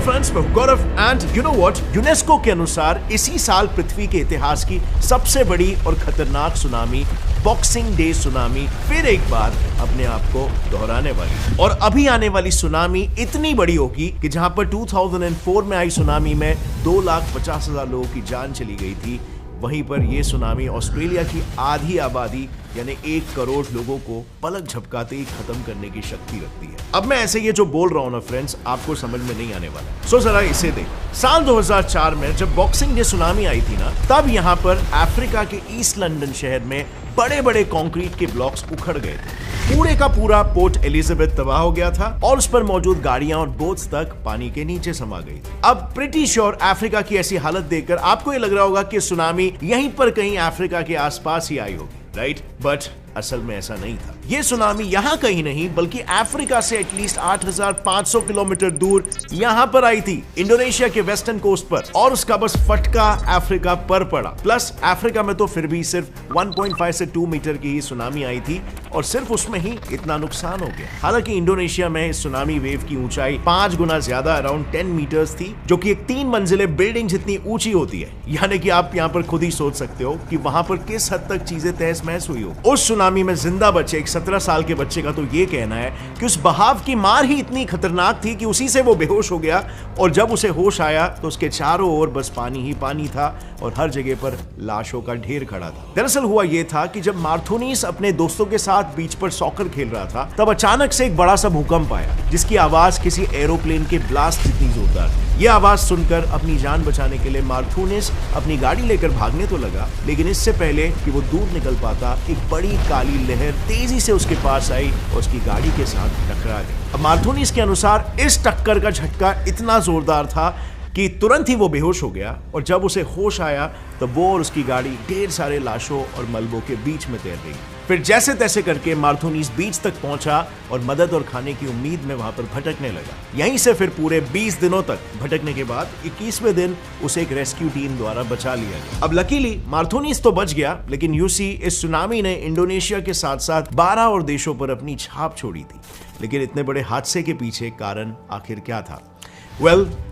Friends, मैं Gaurav and you know what, UNESCO के अनुसार इसी साल पृथ्वी के इतिहास की सबसे बड़ी और खतरनाक सुनामी बॉक्सिंग डे सुनामी फिर एक बार अपने आप को दोहराने वाली। और अभी आने वाली सुनामी इतनी बड़ी होगी कि जहां पर 2004 में आई सुनामी में 2,50,000 लोगों की जान चली गई थी, वहीं पर यह सुनामी ऑस्ट्रेलिया की आधी आबादी यानी 1 करोड़ लोगों को पलक झपकाते ही खत्म करने की शक्ति रखती है। अब मैं ऐसे ये जो बोल रहा हूं ना फ्रेंड्स, आपको समझ में नहीं आने वाला। सो जरा इसे देख, साल 2004 में जब बॉक्सिंग डे सुनामी आई थी ना, तब यहाँ पर अफ्रीका के ईस्ट लंदन शहर में बड़े बड़े कंक्रीट के ब्लॉक्स उखड़ गए थे। पूरे का पूरा पोर्ट एलिजाबेथ तबाह हो गया था और उस पर मौजूद गाड़ियां और बोट्स तक पानी के नीचे समा गई थी। अब प्रिटी श्योर अफ्रीका की ऐसी हालत देखकर आपको ये लग रहा होगा कि सुनामी यहीं पर कहीं अफ्रीका के आसपास ही आई होगी, राइट? बट असल में ऐसा नहीं था। यह सुनामी यहां कहीं नहीं बल्कि अफ्रीका से एटलीस्ट 8,500 किलोमीटर दूर यहां पर आई थी, इंडोनेशिया के वेस्टर्न कोस्ट पर, और उसका बस फटका अफ्रीका पर पड़ा। प्लस अफ्रीका में तो फिर भी सिर्फ 1.5 से 2 मीटर की ही सुनामी आई थी और सिर्फ उसमें ही इतना नुकसान हो गया। हालांकि इंडोनेशिया में इस सुनामी वेव की ऊंचाई 5 गुना ज्यादा अराउंड 10 मीटर्स थी, जो कि एक 3 मंजिले बिल्डिंग जितनी ऊंची होती है। यानी कि आप यहां पर खुद ही सोच सकते हो कि वहां पर किस हद तक चीजें तहस महस हुई हो। उस सुनामी में जिंदा बचे एक 17 साल के बच्चे का तो ये कहना है कि उस बहाव की मार ही इतनी खतरनाक थी कि उसी से वो बेहोश हो गया, और जब उसे होश आया तो उसके चारों ओर बस पानी ही पानी था और हर जगह पर लाशों का ढेर खड़ा था। दरअसल हुआ यह था कि जब मार्थोनीस अपने दोस्तों के साथ बीच पर सॉकर खेल रहा था, तब अचानक से एक बड़ा सा भूकंप आया जिसकी आवाज किसी एरोप्लेन के ब्लास्ट जितनी जोरदार थी। यह आवाज सुनकर अपनी जान बचाने के लिए मार्थोनीस अपनी गाड़ी लेकर भागने तो लगा, लेकिन इससे पहले कि वो दूर निकल पाता, एक बड़ी काली लहर तेजी से उसके पास आई और उसकी गाड़ी के साथ टकरा गई। अब मार्थोनीस के अनुसार इस टक्कर का झटका इतना जोरदार था कि तुरंत ही वो बेहोश हो गया, और जब उसे होश आया तो वो और उसकी गाड़ी ढेर सारे लाशों और मलबों के बीच में तैर गई। फिर जैसे तैसे करके मार्थोनीस बीच तक पहुंचा और मदद और खाने की उम्मीद में वहां पर भटकने लगा। यहीं से फिर पूरे 20 दिनों तक भटकने के बाद 21वें दिन उसे एक रेस्क्यू टीम द्वारा बचा लिया गया। अब लकीली मार्थोनीस तो बच गया, लेकिन यूसी इस सुनामी ने इंडोनेशिया के साथ साथ 12 और देशों पर अपनी छाप छोड़ी थी। लेकिन इतने बड़े हादसे के पीछे कारण आखिर क्या था?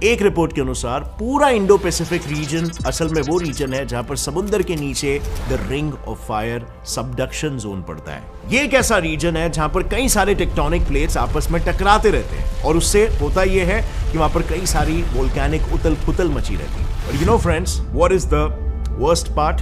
एक रिपोर्ट के अनुसार पूरा इंडो पैसिफिक रीजन असल में वो रीजन है जहां पर समुद्र के नीचे the ring of fire subduction zone पड़ता है। ये एक ऐसा रीजन है जहां पर कई सारे टेक्टोनिक प्लेट्स आपस में टकराते रहते हैं, और उससे होता यह है कि वहां पर कई सारी वोल्केनिक उथल पुथल मची रहती है। और you know friends, what is the worst part?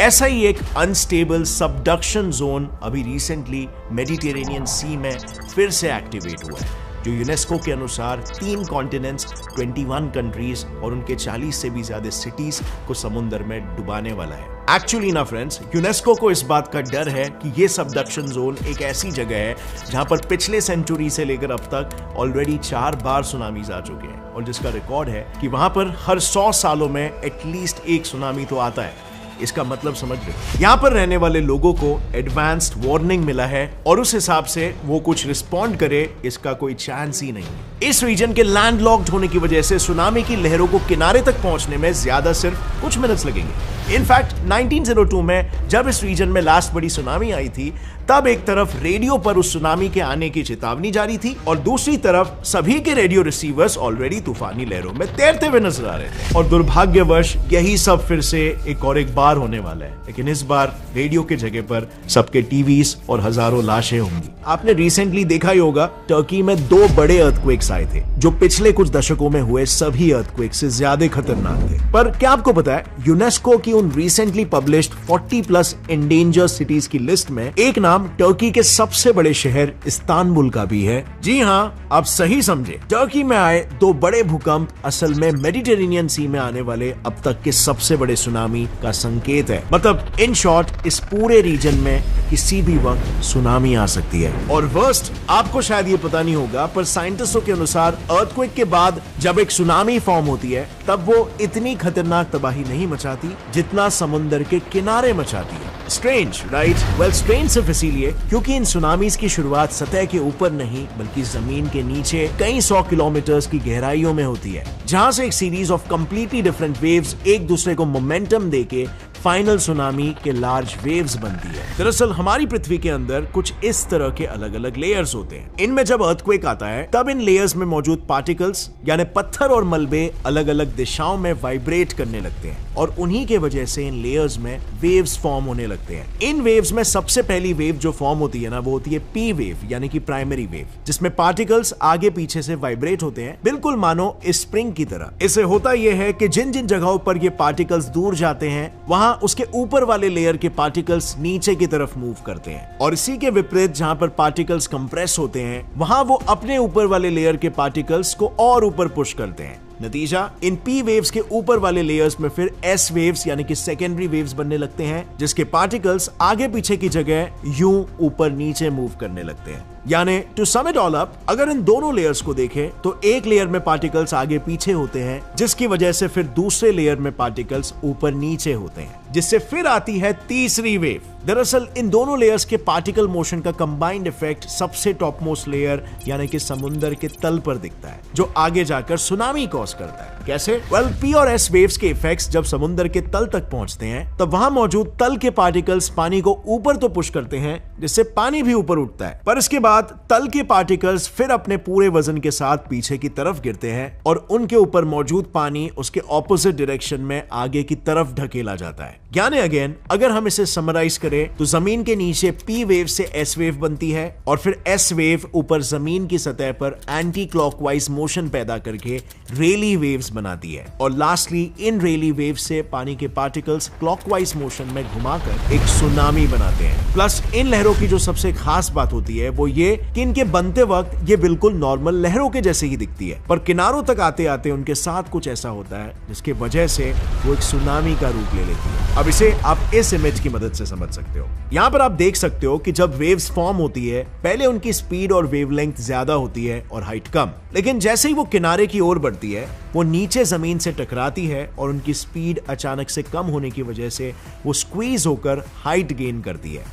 ऐसा ही एक अनस्टेबल सबडक्शन जोन अभी रिसेंटली मेडिटेरेनियन सी में फिर से एक्टिवेट हुआ है, जो यूनेस्को के अनुसार 3 कॉन्टिनेंट्स, 21 कंट्रीज और उनके 40 से भी ज्यादा सिटीज को समुद्र में डुबाने वाला है। एक्चुअली ना फ्रेंड्स, यूनेस्को को इस बात का डर है कि ये सबडक्शन जोन एक ऐसी जगह है जहां पर पिछले सेंचुरी से लेकर अब तक ऑलरेडी 4 बार सुनामीज आ चुके हैं, और जिसका रिकॉर्ड है कि वहां पर हर 100 सालों में एटलीस्ट एक सुनामी तो आता है। इसका मतलब समझ रहे हो? यहाँ पर रहने वाले लोगों को एडवांस्ड वार्निंग मिला है, और उस हिसाब से वो कुछ रिस्पॉन्ड करे इसका कोई चांस ही नहीं। इस रीजन के लैंडलॉक्ड होने की वजह से सुनामी की लहरों को किनारे तक पहुंचने में ज्यादा सिर्फ कुछ मिनट्स लगेंगे। इनफैक्ट 1902 में जब इस रीजन में लास्ट बड़ी सुनामी आई थी, तब एक तरफ रेडियो पर उस सुनामी के आने की चेतावनी जारी थी, और दूसरी तरफ सभी के रेडियो रिसीवर्स ऑलरेडी तूफानी लहरों में तैरते हुए नजर आ रहे थे। और दुर्भाग्यवश यही सब फिर से एक बार होने वाला है, लेकिन इस बार रेडियो के जगह पर सबके टीवीज और हजारों लाशें होंगी। आपने रिसेंटली देखा ही होगा, टर्की में 2 बड़े अर्थक्वेक्स आए थे, जो पिछले कुछ दशकों में हुए सभी अर्थक्वेक से ज्यादा खतरनाक थे। पर क्या आपको पता है, यूनेस्को की उन रिसेंटली पब्लिश्ड 40+ एंडेंजर्ड सिटीज की लिस्ट में एक नाम टर्की के सबसे बड़े शहर इस्तांबुल का भी है। जी हाँ, आप सही समझे, टर्की में आए 2 बड़े भूकंप असल में मेडिटेरेनियन सी में आने वाले अब तक के सबसे बड़े सुनामी का संकेत है। मतलब इन शॉर्ट, इस पूरे रीजन में किसी भी वक्त सुनामी आ सकती है। और वर्स्ट, आपको शायद ये पता नहीं होगा, पर साइंटिस्टों के अनुसार अर्थक्वेक के बाद जब एक सुनामी फॉर्म होती है, तब वो इतनी खतरनाक तबाही नहीं मचाती जितना समुद्र के किनारे मचाती है। Strange, right? वेल, स्ट्रेंज सिर्फ इसीलिए क्योंकि इन सुनामीज की शुरुआत सतह के ऊपर नहीं बल्कि जमीन के नीचे कई 100 किलोमीटर की गहराइयों में होती है, जहां से एक series of completely different waves एक दूसरे को मोमेंटम देके फाइनल सुनामी के लार्ज वेव्स बनती है। दरअसल हमारी पृथ्वी के अंदर कुछ इस तरह के अलग अलग लेयर्स होते हैं। इनमें जब अर्थक्वेक आता है तब इन लेयर्स में मौजूद पार्टिकल्स यानी पत्थर और मलबे अलग अलग दिशाओं में वाइब्रेट करने लगते हैं और उन्हीं के वजह से इन लेयर्स में वेव्स फॉर्म होने लगते हैं। इन वेव्स में सबसे पहली वेव जो फॉर्म होती है ना, वो होती है पी वेव यानी कि प्राइमरी वेव, जिसमें पार्टिकल्स आगे पीछे से वाइब्रेट होते हैं, बिल्कुल मानो स्प्रिंग की तरह। इससे होता यह है कि जिन जिन जगहों पर ये पार्टिकल्स दूर जाते हैं वहां उसके ऊपर वाले लेयर के पार्टिकल्स नीचे की तरफ मूव करते हैं और इसी के विपरीत जहां पर पार्टिकल्स कंप्रेस होते हैं वहां वो अपने ऊपर वाले लेयर के पार्टिकल्स को और ऊपर पुश करते हैं। नतीजा, इन पी वेव्स के ऊपर वाले लेयर्स में फिर एस वेव्स यानी कि सेकेंडरी वेव्स बनने लगते हैं, जिसके पार्टिकल्स आगे पीछे की जगह यूं ऊपर नीचे मूव करने लगते हैं। यानी to sum it all up, अगर इन दोनों लेयर्स को देखें तो एक लेयर में पार्टिकल्स आगे पीछे होते हैं, जिसकी वजह से फिर दूसरे लेयर में पार्टिकल्स ऊपर नीचे होते हैं, जिससे फिर आती है तीसरी वेव। दरअसल इन दोनों लेयर्स के पार्टिकल मोशन का कंबाइंड इफेक्ट सबसे टॉप मोस्ट लेयर यानी कि समुद्र के तल पर दिखता है, जो आगे जाकर सुनामी कॉज करता है। कैसे? वेल, पी और एस वेव्स के इफेक्ट्स जब समुद्र के तल तक पहुंचते हैं तब वहां मौजूद तल के पार्टिकल्स पानी को ऊपर तो पुश करते हैं, जिससे पानी भी ऊपर उठता है, पर इसके बाद तल के पार्टिकल्स फिर अपने पूरे वजन के साथ पीछे की तरफ गिरते हैं और उनके ऊपर मौजूद पानी उसके ऑपोजिट डायरेक्शन में आगे की तरफ ढकेला जाता है। यानी अगेन, अगर हम इसे समराइज करें तो जमीन के नीचे पी वेव से एस वेव बनती है और फिर एस वेव ऊपर जमीन की सतह पर एंटी क्लॉकवाइज मोशन पैदा करके रेली वेव्स बनाती है और लास्टली इन रेली वेव से पानी के पार्टिकल्स क्लॉकवाइज मोशन में घुमाकर एक सुनामी बनाते हैं। प्लस इन लहरों की जो सबसे खास बात होती है वो ये कि इनके बनते वक्त ये बिल्कुल नॉर्मल लहरों के जैसे ही दिखती है, पर किनारों तक आते आते उनके साथ कुछ ऐसा होता है जिसकी वजह से वो एक सुनामी का रूप ले लेती है। अब इसे आप इस इमेज की मदद से समझ सकते हो। यहाँ पर आप देख सकते हो कि जब वेव्स फॉर्म होती है पहले उनकी स्पीड और वेवलेंथ ज्यादा होती है और हाइट कम, लेकिन जैसे ही वो किनारे की ओर बढ़ती है वो नीचे जमीन से टकराती है और उनकी स्पीड अचानक से कम होने की वजह से वो स्क्वीज होकर हाइट गेन करती है।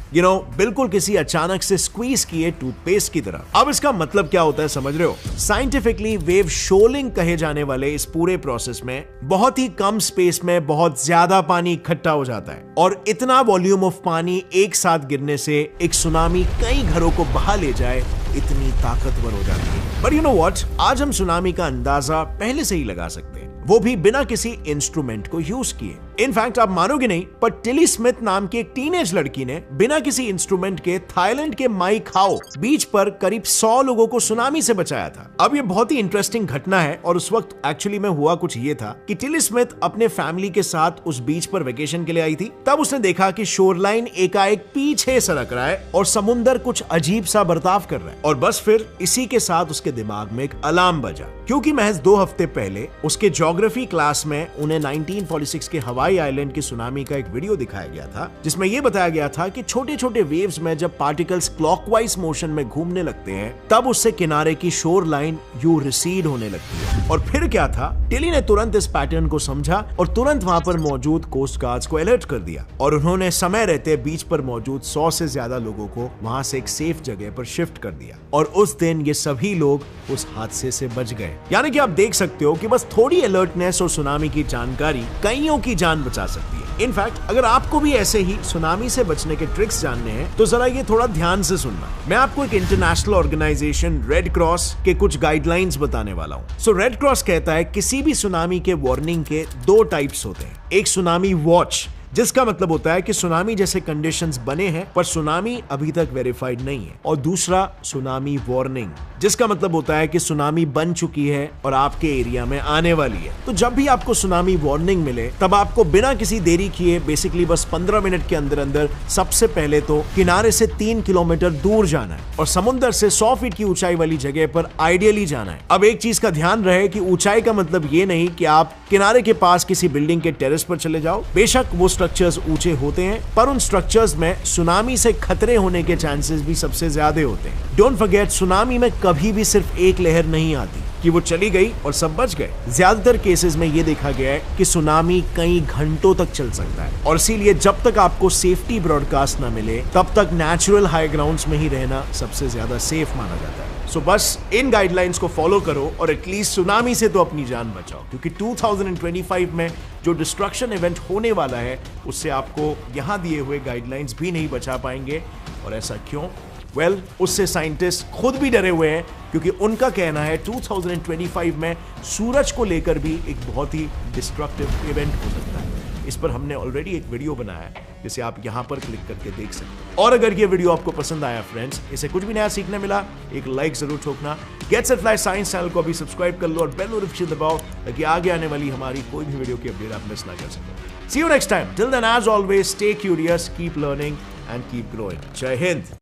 बिल्कुल किसी अचानक से स्क्वीज किए टूथपेस्ट की तरह। अब इसका मतलब क्या होता है समझ रहे हो? साइंटिफिकली वेव शोलिंग कहे जाने वाले इस पूरे प्रोसेस में बहुत ही कम स्पेस में बहुत ज्यादा पानी इकट्ठा हो जाता है और इतना वॉल्यूम ऑफ पानी एक साथ गिरने से एक सुनामी कई घरों को बहा ले जाए इतनी ताकतवर हो जाती है। बट यू नो व्हाट, आज हम सुनामी का अंदाजा पहले से ही लगा सकते हैं, वो भी बिना किसी इंस्ट्रूमेंट को यूज किए। इनफैक्ट आप मानोगे नहीं, पर टिली स्मिथ नाम की एक टीनेज लड़की ने बिना किसी इंस्ट्रूमेंट के थाईलैंड के माई खाओ बीच पर करीब 100 लोगों को सुनामी से बचाया था। अब ये बहुत ही इंटरेस्टिंग घटना है और उस वक्त एक्चुअली में हुआ कुछ ये था कि टिली स्मिथ अपने फैमिली के साथ उस बीच पर वेकेशन के लिए आई थी। तब उसने देखा कि शोरलाइन एकाएक पीछे सरक रहा है और समुंदर कुछ अजीब सा बर्ताव कर रहा है और बस फिर इसी के साथ उसके दिमाग में एक अलार्म बजा, क्योंकि महज 2 हफ्ते पहले उसके ज्योग्राफी क्लास में उन्हें 1946 के हवाई आइलैंड की सुनामी का एक वीडियो दिखाया गया था, जिसमें यह बताया गया था कि छोटे छोटे वेव्स में जब पार्टिकल्स क्लॉकवाइज मोशन में घूमने लगते हैं तब उससे किनारे की शोर लाइन यू रिसीड होने लगती है। और फिर क्या था, टिली ने तुरंत इस पैटर्न को समझा और तुरंत वहां पर मौजूद कोस्ट गार्ड्स को अलर्ट कर दिया और उन्होंने समय रहते बीच पर मौजूद 100 से ज्यादा लोगों को वहां से एक सेफ जगह पर शिफ्ट कर दिया और उस दिन ये सभी लोग उस हादसे से बच गए। यानी कि आप देख सकते हो कि बस थोड़ी अलर्टनेस और सुनामी की जानकारी कईयों की जान बचा सकती है। इनफैक्ट अगर आपको भी ऐसे ही सुनामी से बचने के ट्रिक्स जानने हैं तो जरा ये थोड़ा ध्यान से सुनना। मैं आपको एक इंटरनेशनल ऑर्गेनाइजेशन रेड क्रॉस के कुछ गाइडलाइंस बताने वाला हूँ। सो रेड क्रॉस कहता है किसी भी सुनामी के वार्निंग के 2 टाइप्स होते हैं। एक सुनामी वॉच, जिसका मतलब होता है कि सुनामी जैसे कंडीशंस बने हैं पर सुनामी अभी तक वेरीफाइड नहीं है, और दूसरा सुनामी वार्निंग, जिसका मतलब होता है कि सुनामी बन चुकी है और आपके एरिया में आने वाली है। तो जब भी आपको सुनामी वार्निंग मिले तब आपको बिना किसी देरी किए बेसिकली बस 15 मिनट के अंदर अंदर सबसे पहले तो किनारे से 3 किलोमीटर दूर जाना है और समुद्र से 100 फीट की ऊंचाई वाली जगह पर आइडियली जाना है। अब एक चीज का ध्यान रहे कि ऊंचाई का मतलब ये नहीं कि आप किनारे के पास किसी बिल्डिंग के टेरेस पर चले जाओ। बेशक वो स्ट्रक्चर्स ऊंचे होते हैं पर उन स्ट्रक्चर्स में सुनामी से खतरे होने के चांसेस भी सबसे ज्यादा होते हैं। डोंट फॉरगेट, सुनामी में कभी भी सिर्फ एक लहर नहीं आती कि वो चली गई और सब बच गए। ज्यादातर केसेस में ये देखा गया है कि सुनामी कई घंटों तक चल सकता है और इसीलिए जब तक आपको सेफ्टी ब्रॉडकास्ट ना मिले तब तक नेचुरल हाई ग्राउंड्स में ही रहना सबसे ज्यादा सेफ माना जाता है। सो बस इन गाइडलाइंस को फॉलो करो और एटलीस्ट सुनामी से तो अपनी जान बचाओ, क्योंकि 2025 में जो डिस्ट्रक्शन इवेंट होने वाला है उससे आपको यहां दिए हुए गाइडलाइंस भी नहीं बचा पाएंगे। और ऐसा क्यों? वेल, उससे साइंटिस्ट खुद भी डरे हुए हैं, क्योंकि उनका कहना है 2025 में सूरज को लेकर भी एक बहुत ही डिस्ट्रक्टिव इवेंट हो सकता है। इस पर हमने ऑलरेडी एक वीडियो बनाया है जिसे आप यहां पर क्लिक करके देख सकते हैं। और अगर ये वीडियो आपको पसंद आया फ्रेंड्स, इसे कुछ भी नया सीखने मिला, एक लाइक जरूर ठोकना। Get set fly science channel को अभी सब्सक्राइब कर लो और बेल नोटिफिकेशन दबाओ ताकि आगे आने वाली हमारी कोई भी वीडियो की अपडेट आप मिस ना कर सको। See you next time. Till then as always stay curious, keep learning and keep growing. जय हिंद।